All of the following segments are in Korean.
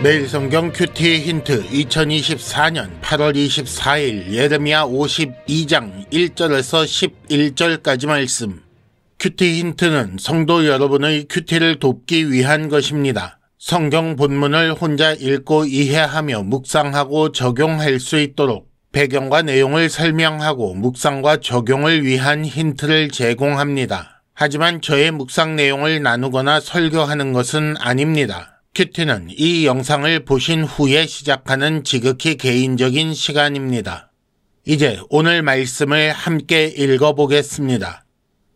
매일 성경 큐티 힌트 2024년 8월 24일 예레미야 52장 1절에서 11절까지 말씀. 큐티 힌트는 성도 여러분의 큐티를 돕기 위한 것입니다. 성경 본문을 혼자 읽고 이해하며 묵상하고 적용할 수 있도록 배경과 내용을 설명하고 묵상과 적용을 위한 힌트를 제공합니다. 하지만 저의 묵상 내용을 나누거나 설교하는 것은 아닙니다. 큐티는 이 영상을 보신 후에 시작하는 지극히 개인적인 시간입니다. 이제 오늘 말씀을 함께 읽어보겠습니다.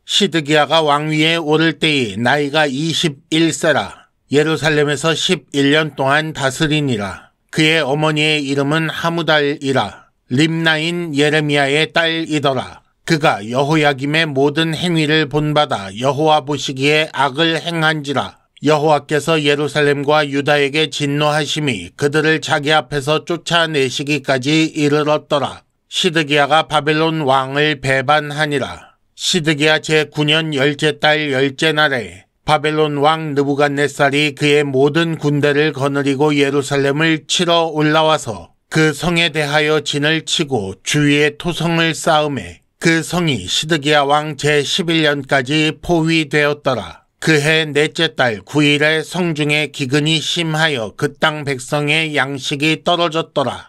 시드기야가 왕위에 오를 때에 나이가 21세라. 예루살렘에서 11년 동안 다스리니라. 그의 어머니의 이름은 하무달이라. 림나인 예레미야의 딸이더라. 그가 여호야김의 모든 행위를 본받아 여호와 보시기에 악을 행한지라. 여호와께서 예루살렘과 유다에게 진노하심이 그들을 자기 앞에서 쫓아내시기까지 이르렀더라. 시드기야가 바벨론 왕을 배반하니라. 시드기야 제9년 열째 달 열째 날에 바벨론 왕 느부갓네살이 그의 모든 군대를 거느리고 예루살렘을 치러 올라와서 그 성에 대하여 진을 치고 주위에 토성을 쌓음에 그 성이 시드기야 왕 제11년까지 포위되었더라. 그해 넷째 달 9일에 성중에 기근이 심하여 그 땅 백성의 양식이 떨어졌더라.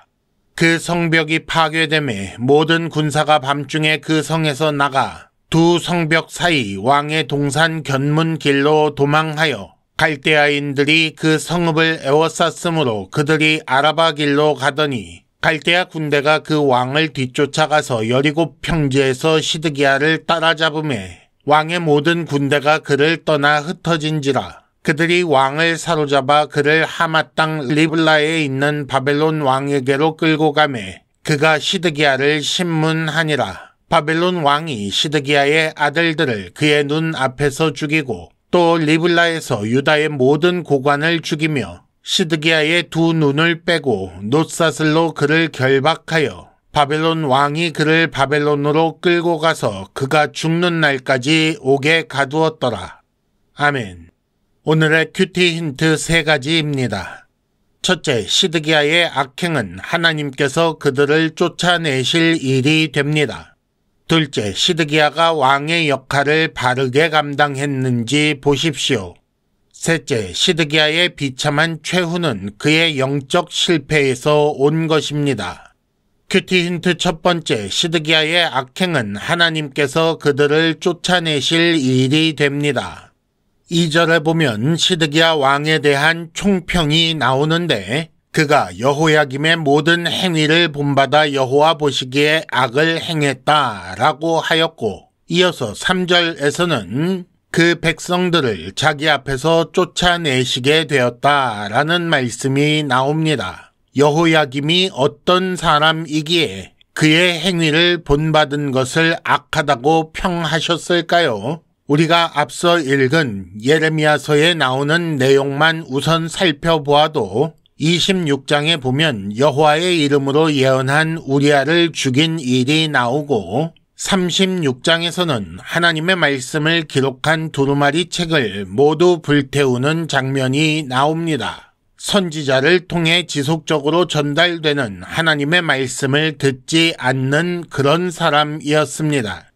그 성벽이 파괴되매 모든 군사가 밤중에 그 성에서 나가 두 성벽 사이 왕의 동산 견문 길로 도망하여 갈대아인들이 그 성읍을 에워쌌으므로 그들이 아라바 길로 가더니 갈대아 군대가 그 왕을 뒤쫓아가서 여리고 평지에서 시드기야를 따라잡음에 왕의 모든 군대가 그를 떠나 흩어진지라. 그들이 왕을 사로잡아 그를 하마 땅 리블라에 있는 바벨론 왕에게로 끌고 가매 그가 시드기야를 신문하니라. 바벨론 왕이 시드기야의 아들들을 그의 눈 앞에서 죽이고 또 리블라에서 유다의 모든 고관을 죽이며 시드기야의 두 눈을 빼고 놋사슬로 그를 결박하여 바벨론 왕이 그를 바벨론으로 끌고 가서 그가 죽는 날까지 옥에 가두었더라. 아멘. 오늘의 큐티 힌트 3가지입니다. 첫째, 시드기야의 악행은 하나님께서 그들을 쫓아내실 일이 됩니다. 둘째, 시드기야가 왕의 역할을 바르게 감당했는지 보십시오. 셋째, 시드기야의 비참한 최후는 그의 영적 실패에서 온 것입니다. 큐티 힌트 첫 번째, 시드기야의 악행은 하나님께서 그들을 쫓아내실 일이 됩니다. 2절에 보면 시드기야 왕에 대한 총평이 나오는데 그가 여호야김의 모든 행위를 본받아 여호와 보시기에 악을 행했다라고 하였고 이어서 3절에서는 그 백성들을 자기 앞에서 쫓아내시게 되었다라는 말씀이 나옵니다. 여호야김이 어떤 사람이기에 그의 행위를 본받은 것을 악하다고 평하셨을까요? 우리가 앞서 읽은 예레미야서에 나오는 내용만 우선 살펴보아도 26장에 보면 여호와의 이름으로 예언한 우리아를 죽인 일이 나오고 36장에서는 하나님의 말씀을 기록한 두루마리 책을 모두 불태우는 장면이 나옵니다. 선지자를 통해 지속적으로 전달되는 하나님의 말씀을 듣지 않는 그런 사람이었습니다.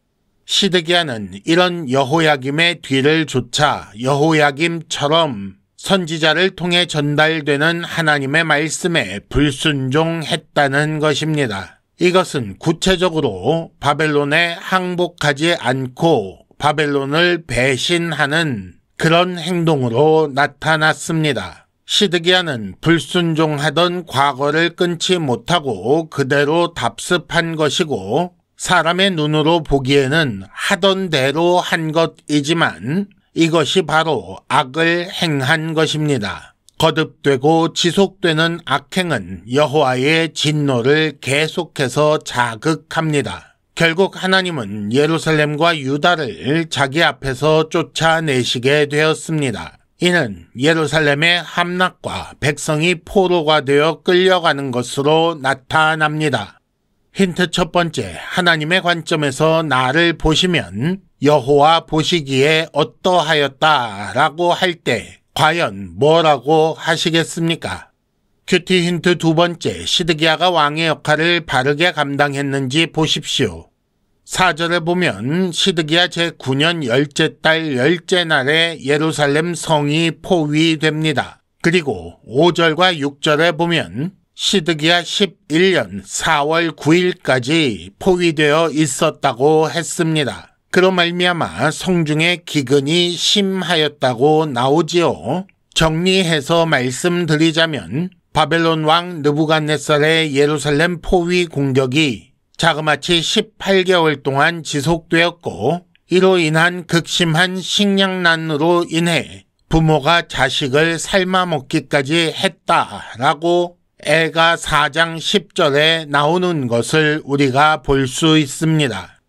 시드기야는 이런 여호야김의 뒤를 쫓아 여호야김처럼 선지자를 통해 전달되는 하나님의 말씀에 불순종했다는 것입니다. 이것은 구체적으로 바벨론에 항복하지 않고 바벨론을 배신하는 그런 행동으로 나타났습니다. 시드기야는 불순종하던 과거를 끊지 못하고 그대로 답습한 것이고 사람의 눈으로 보기에는 하던 대로 한 것이지만 이것이 바로 악을 행한 것입니다. 거듭되고 지속되는 악행은 여호와의 진노를 계속해서 자극합니다. 결국 하나님은 예루살렘과 유다를 자기 앞에서 쫓아내시게 되었습니다. 이는 예루살렘의 함락과 백성이 포로가 되어 끌려가는 것으로 나타납니다. 힌트 첫 번째, 하나님의 관점에서 나를 보시면 여호와 보시기에 어떠하였다라고 할 때 과연 뭐라고 하시겠습니까? 큐티 힌트 두 번째, 시드기야가 왕의 역할을 바르게 감당했는지 보십시오. 4절에 보면 시드기야 제9년 열째 달 열째 날에 예루살렘 성이 포위됩니다. 그리고 5절과 6절에 보면 시드기야 11년 4월 9일까지 포위되어 있었다고 했습니다. 그로 말미암아 성중의 기근이 심하였다고 나오지요. 정리해서 말씀드리자면 바벨론 왕 느부갓네살의 예루살렘 포위 공격이 자그마치 18개월 동안 지속되었고, 이로 인한 극심한 식량난으로 인해 부모가 자식을 삶아먹기까지 했다라고 에가 4장 10절에 나오는 것을 우리가 볼 수 있습니다.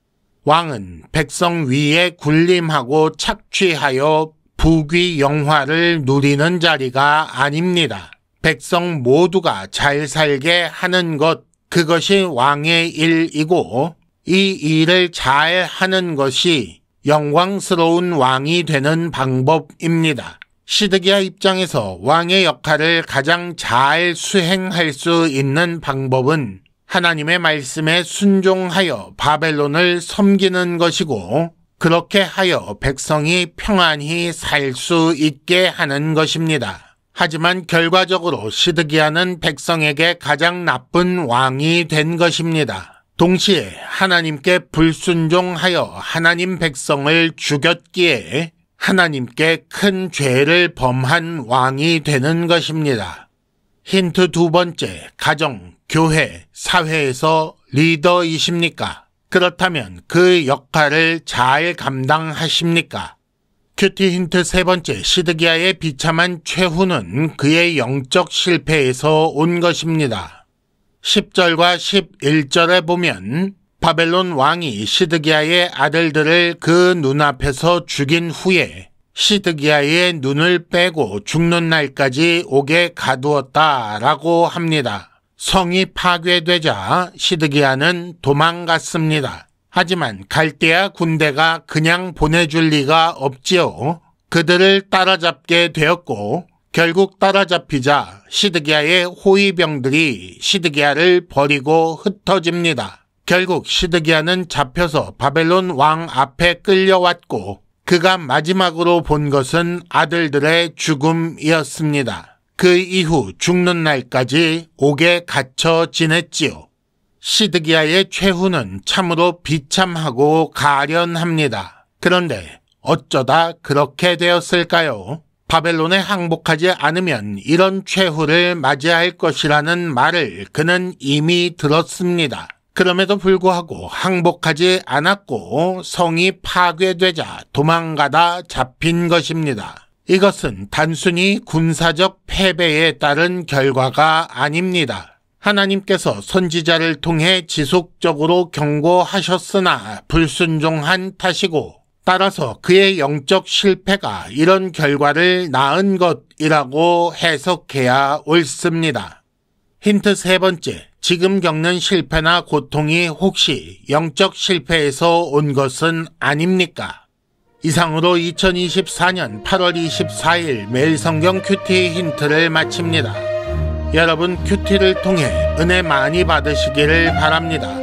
왕은 백성 위에 군림하고 착취하여 부귀 영화를 누리는 자리가 아닙니다. 백성 모두가 잘 살게 하는 것, 그것이 왕의 일이고, 이 일을 잘 하는 것이 영광스러운 왕이 되는 방법입니다. 시드기야 입장에서 왕의 역할을 가장 잘 수행할 수 있는 방법은 하나님의 말씀에 순종하여 바벨론을 섬기는 것이고, 그렇게 하여 백성이 평안히 살 수 있게 하는 것입니다. 하지만 결과적으로 시드기야는 백성에게 가장 나쁜 왕이 된 것입니다. 동시에 하나님께 불순종하여 하나님 백성을 죽였기에 하나님께 큰 죄를 범한 왕이 되는 것입니다. 힌트 두 번째, 가정, 교회, 사회에서 리더이십니까? 그렇다면 그 역할을 잘 감당하십니까? 큐티 힌트 세 번째, 시드기야의 비참한 최후는 그의 영적 실패에서 온 것입니다. 10절과 11절에 보면 바벨론 왕이 시드기야의 아들들을 그 눈앞에서 죽인 후에 시드기야의 눈을 빼고 죽는 날까지 옥에 가두었다라고 합니다. 성이 파괴되자 시드기야는 도망갔습니다. 하지만 갈대아 군대가 그냥 보내줄 리가 없지요. 그들을 따라잡게 되었고, 결국 따라잡히자 시드기야의 호위병들이 시드기야를 버리고 흩어집니다. 결국 시드기야는 잡혀서 바벨론 왕 앞에 끌려왔고, 그가 마지막으로 본 것은 아들들의 죽음이었습니다. 그 이후 죽는 날까지 옥에 갇혀 지냈지요. 시드기야의 최후는 참으로 비참하고 가련합니다. 그런데 어쩌다 그렇게 되었을까요? 바벨론에 항복하지 않으면 이런 최후를 맞이할 것이라는 말을 그는 이미 들었습니다. 그럼에도 불구하고 항복하지 않았고 성이 파괴되자 도망가다 잡힌 것입니다. 이것은 단순히 군사적 패배에 따른 결과가 아닙니다. 하나님께서 선지자를 통해 지속적으로 경고하셨으나 불순종한 탓이고, 따라서 그의 영적 실패가 이런 결과를 낳은 것이라고 해석해야 옳습니다. 힌트 세 번째, 지금 겪는 실패나 고통이 혹시 영적 실패에서 온 것은 아닙니까? 이상으로 2024년 8월 24일 매일 성경 큐티 힌트를 마칩니다. 여러분 큐티를 통해 은혜 많이 받으시기를 바랍니다.